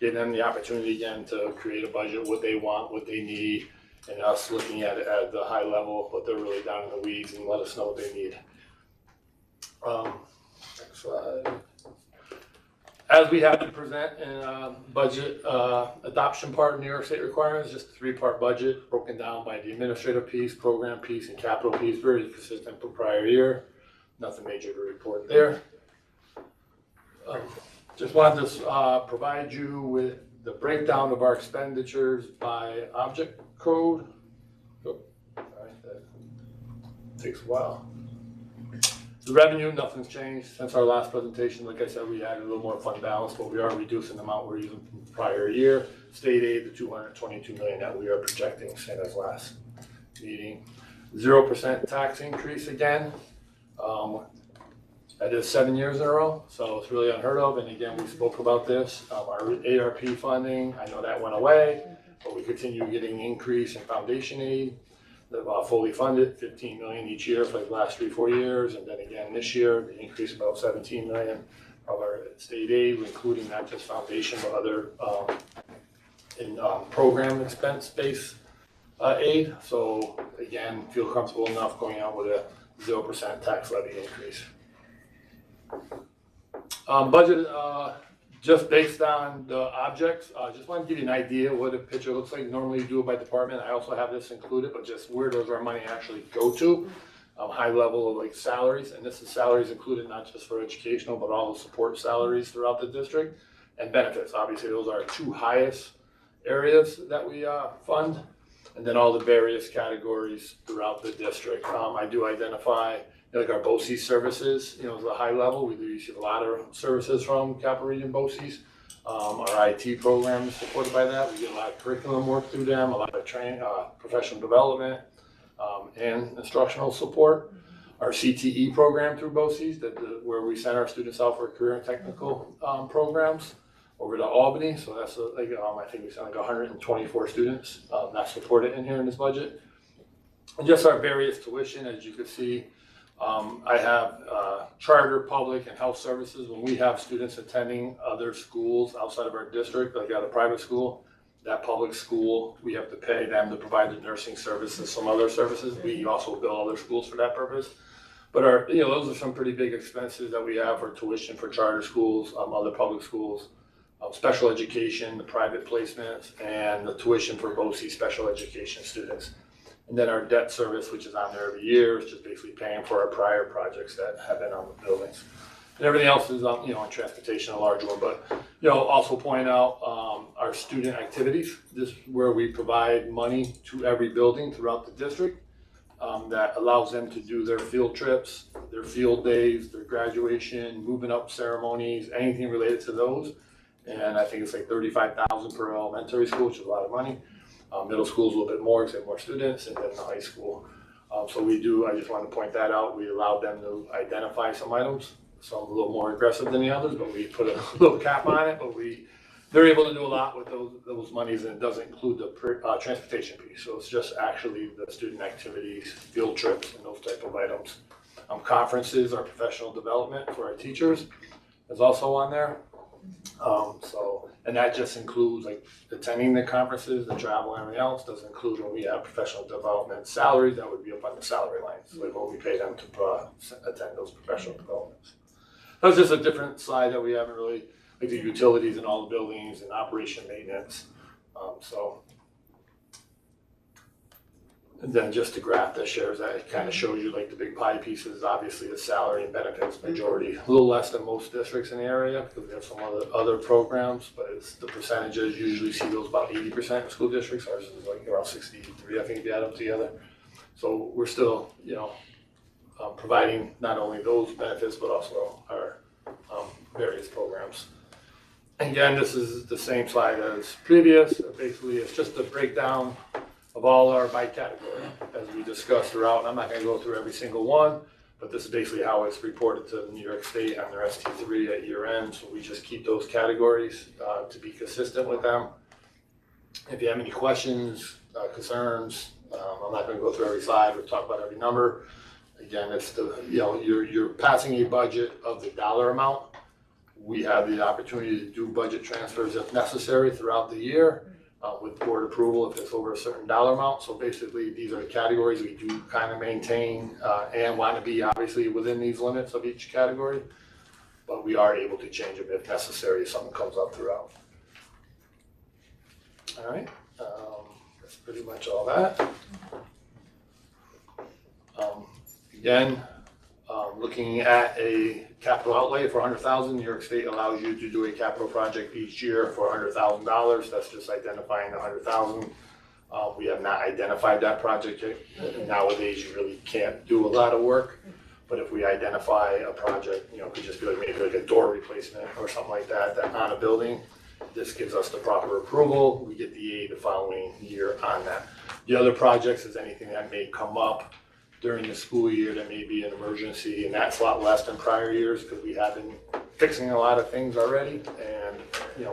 giving them the opportunity again to create a budget, what they want, what they need, and us looking at it at the high level, but they're really down in the weeds and let us know what they need. Next slide. As we have to present in budget adoption part of New York State requirements, just a 3-part budget broken down by the administrative piece, program piece, and capital piece, very consistent for prior year. Nothing major to report there. Just wanted to provide you with the breakdown of our expenditures by object code. Oh, sorry, that takes a while. The revenue, nothing's changed since our last presentation. Like I said, we added a little more fund balance, but we are reducing the amount we're using from the prior year. State aid, the $222 million that we are projecting, same as last meeting. 0% tax increase again. That is 7 years in a row, so it's really unheard of. And again, we spoke about this. Our ARP funding, I know that went away, but we continue getting increase in foundation aid. Fully funded, $15 million each year for the last 3-4 years, and then again this year, the increase about $17 million of our state aid, including not just foundation but other program expense-based aid. So again, feel comfortable enough going out with a 0% tax levy increase. Budget just based on the objects, just want to give you an idea what a picture looks like. Normally you do it by department. I also have this included, but just where does our money actually go to? High level of salaries, and this is salaries included not just for educational, but all the support salaries throughout the district, and benefits. Obviously, those are our 2 highest areas that we fund. And then all the various categories throughout the district. I do identify like our BOCES services, is a high level. We do receive a lot of services from Capital Region BOCES. Our IT program is supported by that. We get a lot of curriculum work through them, a lot of training, professional development, and instructional support. Our CTE program through BOCES, where we send our students out for career and technical programs over to Albany. So that's I think we sent like 124 students that's supported in here in this budget. And just our various tuition, as you can see, I have charter, public, and health services. When we have students attending other schools outside of our district, like at a private school, that public school, we have to pay them to provide the nursing services, some other services. We also bill other schools for that purpose. But those are some pretty big expenses that we have for tuition for charter schools, other public schools, special education, the private placements, and the tuition for BOCES special education students. And then our debt service, which is on there every year, is just basically paying for our prior projects that have been on the buildings. And everything else is on, on transportation, a large one. But, also point out our student activities. This is where we provide money to every building throughout the district that allows them to do their field trips, their field days, their graduation, moving up ceremonies, anything related to those. And I think it's like $35,000 per elementary school, which is a lot of money. Middle school is a little bit more because they have more students, and then the high school. So I just want to point that out. We allowed them to identify some items, some a little more aggressive than the others, but we put a little cap on it. But they're able to do a lot with those monies, and it doesn't include the transportation piece. So it's just actually the student activities, field trips, and those type of items. Conferences, our professional development for our teachers is also on there. And that just includes like attending the conferences, the travel, and everything else. Doesn't include when we have professional development salaries, that would be up on the salary lines, like what we pay them to attend those professional developments. That's just a different slide that we haven't really, like the utilities and all the buildings and operation maintenance. And then just the graph that shares that, it kind of shows you like the big pie pieces, obviously the salary and benefits majority, a little less than most districts in the area because we have some other programs, but it's the percentages. Usually see those about 80% in school districts. Ours is like around 63, I think, if you add them together. So we're still, providing not only those benefits, but also our various programs. Again, this is the same slide as previous. Basically, it's just a breakdown of all our by category, as we discussed throughout. And I'm not going to go through every single one, but this is basically how it's reported to New York State on their ST3 at year end. So we just keep those categories to be consistent with them. If you have any questions, concerns, I'm not going to go through every slide or talk about every number. Again, it's you're passing a budget of the dollar amount. We have the opportunity to do budget transfers if necessary throughout the year. With board approval if it's over a certain dollar amount. So basically these are the categories we do kind of maintain and want to be obviously within these limits of each category, but we are able to change them if necessary if something comes up throughout. All right, that's pretty much all that. Again, looking at a capital outlay for $100,000, New York State allows you to do a capital project each year for $100,000. That's just identifying the $100,000. We have not identified that project yet. Nowadays, you really can't do a lot of work. But if we identify a project, it could just be like maybe like a door replacement or something like that on a building. This gives us the proper approval. We get the aid the following year on that. The other projects is anything that may come up during the school year that may be an emergency, and that's a lot less than prior years because we have been fixing a lot of things already. And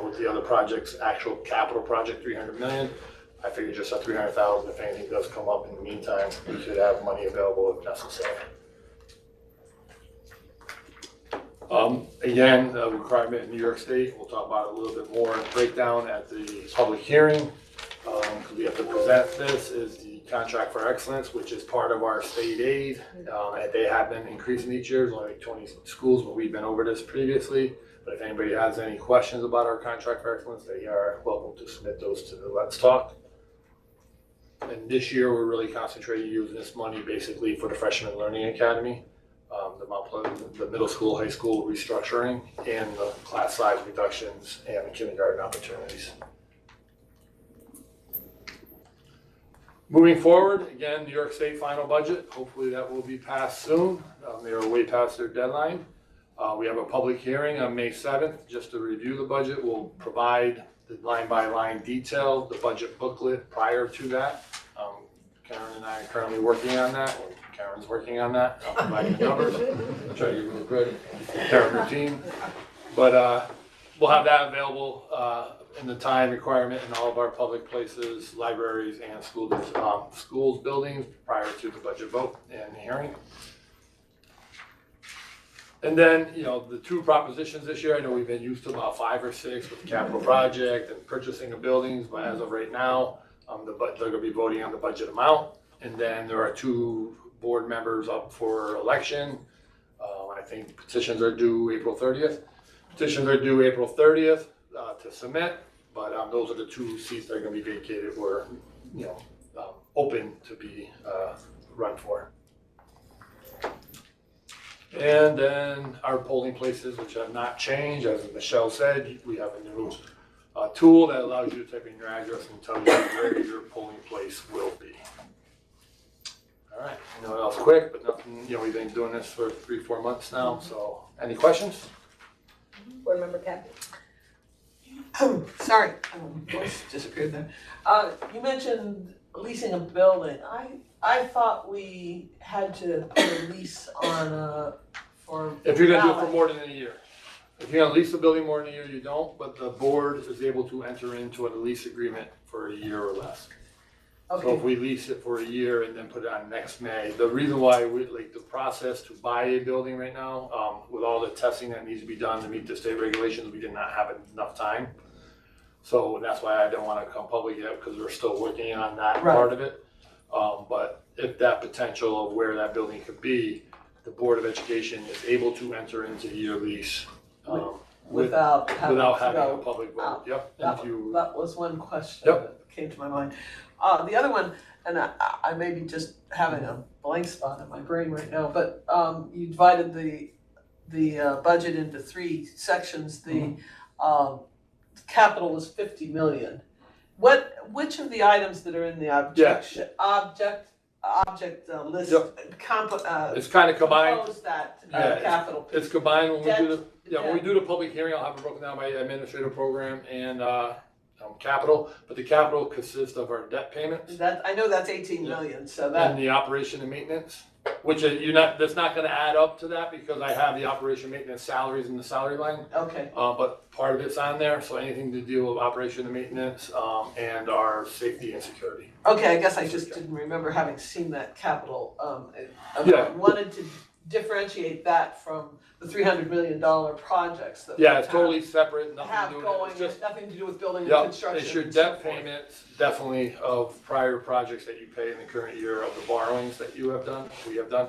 with the other projects, actual capital project, $300 million, I figured just at $300,000, if anything does come up in the meantime, we could have money available if necessary. Again, a requirement in New York State, we'll talk about it a little bit more in breakdown at the public hearing. Because we have to present this is the contract for excellence, which is part of our state aid. And they have been increasing each year. There's only like 20 schools, but we've been over this previously. But if anybody has any questions about our contract for excellence, they are welcome to submit those to the Let's Talk. And this year, we're really concentrating using this money basically for the Freshman Learning Academy, the middle school, high school restructuring, and the class size reductions and the kindergarten opportunities. Moving forward, again, New York State final budget, hopefully that will be passed soon. They are way past their deadline. We have a public hearing on May 7th, just to review the budget. We'll provide the line-by-line detail, the budget booklet prior to that. Karen and I are currently working on that. Karen's working on that. I'll provide the numbers. I'll try to give you a good Karen routine. But we'll have that available in the time requirement in all of our public places, libraries, and schools buildings prior to the budget vote and hearing. And then, the two propositions this year, I know we've been used to about 5 or 6 with the capital project and purchasing of buildings, but as of right now, they're gonna be voting on the budget amount. And then there are 2 board members up for election. I think petitions are due April 30th. Petitions are due April 30th to submit, but those are the 2 seats that are gonna be vacated or, open to be run for. And then our polling places, which have not changed, as Michelle said, we have a new tool that allows you to type in your address and tell you where your polling place will be. All right, I know that was quick, but nothing, we've been doing this for 3-4 months now, so any questions? Board Member Captain. Sorry, voice disappeared there. You mentioned leasing a building. I thought we had to put a lease on for. If you're gonna do it for ballet. more than a year. If you're gonna lease the building more than a year, you don't, but the board is able to enter into a lease agreement for a year or less. So if Okay, we lease it for a year and then put it on next May, the reason why we, the process to buy a building right now, with all the testing that needs to be done to meet the state regulations, we did not have enough time. So that's why I don't wanna come public yet, because we're still working on that Right. part of it. But if that potential of where that building could be, the Board of Education is able to enter into a year lease, without having without to having a go. public vote. out. Yep. That, If you, that was one question Yep. that came to my mind. The other one, and I may be just having a blank spot in my brain right now, but you divided the budget into 3 sections. The capital was 50 million. Which of the items that are in the object list it's kind of combined. compose that Yeah, capital piece? It's combined when we do the, Debt. when we do the public hearing, I'll have it broken down by administrative program and, capital, but the capital consists of our debt payments That, I know that's 18 million, so that, and the operation and maintenance, which is, that's not gonna add up to that because I have the operation maintenance salaries in the salary line. okay, But part of it's on there, so anything to do with operation and maintenance, and our safety and security. okay, I guess I just didn't remember having seen that capital, I Yeah. wanted to differentiate that from the $300 million projects that we Yeah, it's totally separate, nothing to have do with it, going, it's just, nothing to do with building and yep, construction. it's your and so debt forth. payments, definitely of prior projects that you pay in the current year of the borrowings that you have done, we have done.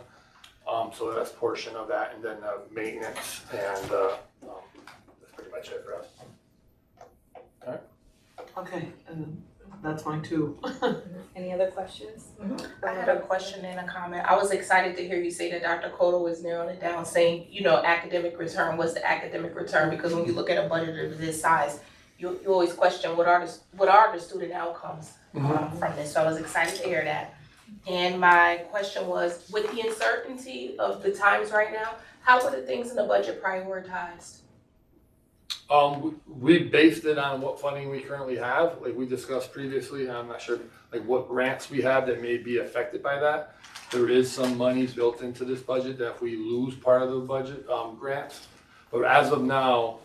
So that's a portion of that, and then maintenance, and that's pretty much it for us. Okay, and that's mine too. Any other questions? I had a question and a comment. I was excited to hear you say that Dr. Cotto was narrowing it down, saying, academic return, what's the academic return? Because when you look at a budget of this size, you always question what are the student outcomes from this. So I was excited to hear that. And my question was, with the uncertainty of the times right now, how were the things in the budget prioritized? We based it on what funding we currently have, like we discussed previously, I'm not sure, like what grants we have that may be affected by that. There is some monies built into this budget that if we lose part of the budget, grants. But as of now,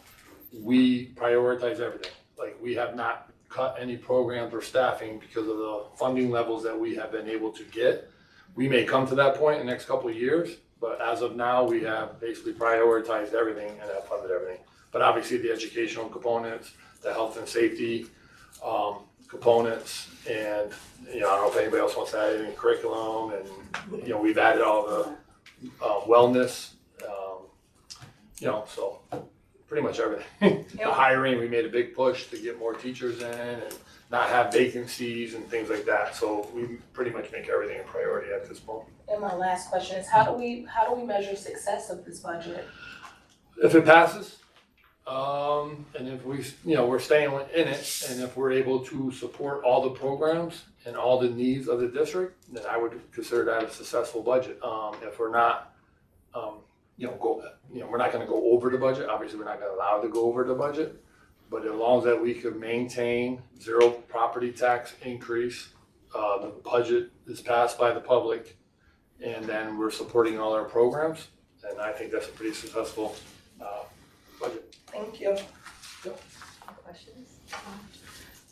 we prioritize everything. Like we have not cut any programs or staffing because of the funding levels that we have been able to get. We may come to that point in the next couple of years, but as of now, we have basically prioritized everything and have funded everything. But obviously the educational components, the health and safety components, and I don't know if anybody else wants to add any curriculum, and we've added all the wellness, so pretty much everything. The hiring, we made a big push to get more teachers in and not have vacancies and things like that. So we pretty much make everything a priority at this point. And my last question is, how do we measure success of this budget? If it passes, And if we, we're staying in it, and if we're able to support all the programs and all the needs of the district, then I would consider that a successful budget. If we're not, we're not gonna go over the budget, obviously, we're not gonna allow to go over the budget. But as long as that we could maintain 0 property tax increase, the budget is passed by the public, and then we're supporting all our programs, and I think that's a pretty successful budget. Thank you. Questions?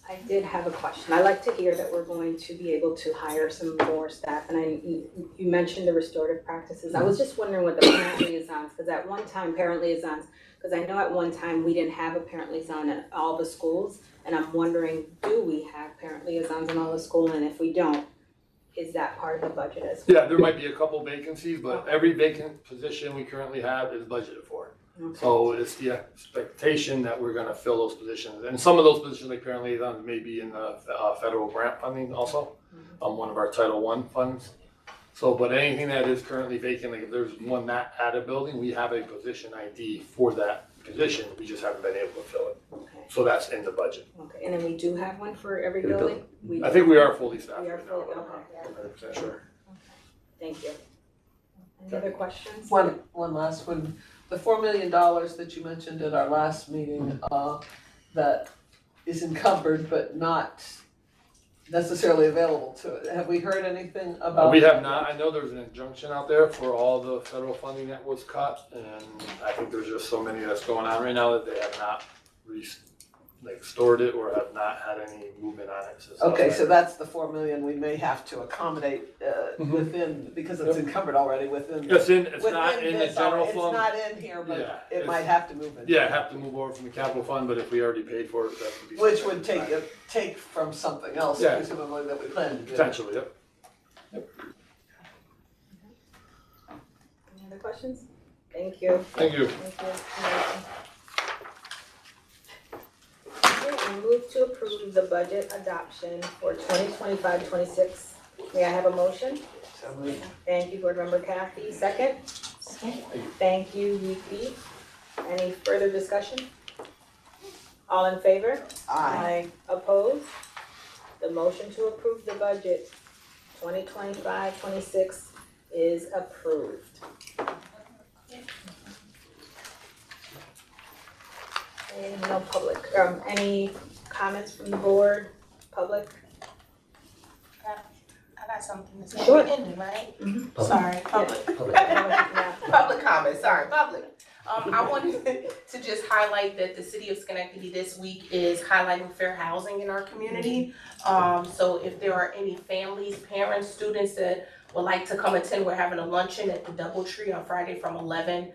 I did have a question. I like to hear that we're going to be able to hire some more staff, and you mentioned the restorative practices. I was just wondering what the parent liaisons, because at one time, parent liaisons, because I know at one time we didn't have a parent liaison at all the schools, and I'm wondering, do we have parent liaisons in all the schools, and if we don't, is that part of the budget as well? Yeah, there might be a couple vacancies, but every vacant position we currently have is budgeted for. Okay. So it's the expectation that we're gonna fill those positions. And some of those positions, like parent liaisons, may be in the federal grant funding also, one of our Title I funds. So, but anything that is currently vacant, like if there's one not at a building, we have a position ID for that position. We just haven't been able to fill it. Okay. So that's in the budget. Okay, and then we do have one for every building? I think we are fully staffed We are right now. fully, I'm okay. 100% sure. Thank you. Any other questions? One last one. The $4 million that you mentioned at our last meeting, that is encumbered but not necessarily available to it. Have we heard anything about? We have not. I know there's an injunction out there for all the federal funding that was cut, and I think there's just so many that's going on right now that they have not stored it or have not had any movement on it. Okay, so that's the 4 million we may have to accommodate within, because it's encumbered already within. It's not in the this general already. fund. It's not in here, but Yeah, it it's- might have to move in. Yeah, have to move over from the capital fund, but if we already paid for it, that would be. Which would something take from something else, Yeah. presumably, that we plan to do. potentially, yep. Any other questions? Thank you. Thank you. Thank you. Okay, I move to approve the budget adoption for 2025-26. May I have a motion? So moved. Thank you, Board Member Kathy. Second? Thank you, VP. Any further discussion? All in favor? Aye. Opposed? The motion to approve the budget 2025-26 is approved. And no public, any comments from the board, public? I got something to say. Sure. We're ending, right? Mhm. Sorry, public. Yeah. Public comment, sorry, public. I wanted to just highlight that the city of Schenectady this week is highlighting fair housing in our community. So if there are any families, parents, students that would like to come attend, we're having a luncheon at the Doubletree on Friday from 11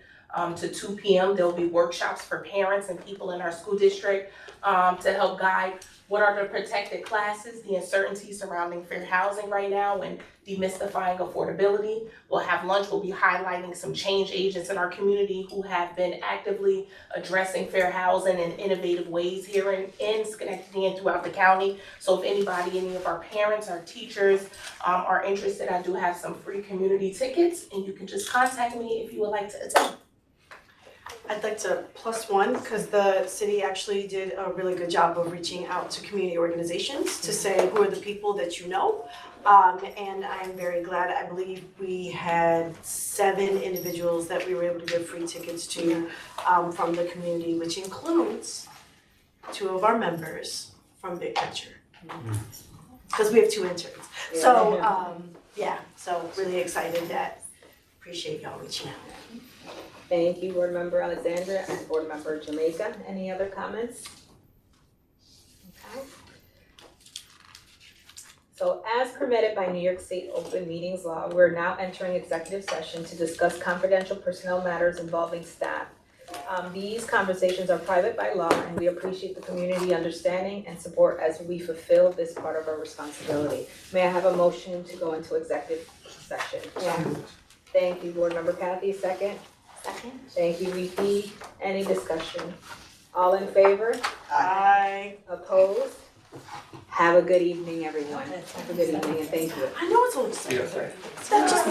to 2 p.m. There'll be workshops for parents and people in our school district to help guide what are the protected classes, the uncertainty surrounding fair housing right now, and demystifying affordability. We'll have lunch, we'll be highlighting some change agents in our community who have been actively addressing fair housing in innovative ways here in Schenectady and throughout the county. So if anybody, any of our parents, our teachers are interested, I do have some free community tickets, and you can just contact me if you would like to attend. I'd like to plus one, because the city actually did a really good job of reaching out to community organizations to say who are the people that you know. And I'm very glad, I believe we had 7 individuals that we were able to give free tickets to from the community, which includes 2 of our members from Big Picture. Because we have 2 interns. So, so really excited that, appreciate y'all reaching out. Thank you, Board Member Alexandra and Board Member Jamaica. Any other comments? Okay. So as permitted by New York State Open Meetings Law, we're now entering executive session to discuss confidential personnel matters involving staff. These conversations are private by law, and we appreciate the community understanding and support as we fulfill this part of our responsibility. May I have a motion to go into executive session? Yeah. Thank you, Board Member Kathy. Second? Second. Thank you, VP. Any discussion? All in favor? Aye. Opposed? Have a good evening, everyone. Have a good evening, and thank you. I know it's only 7:30. It's not just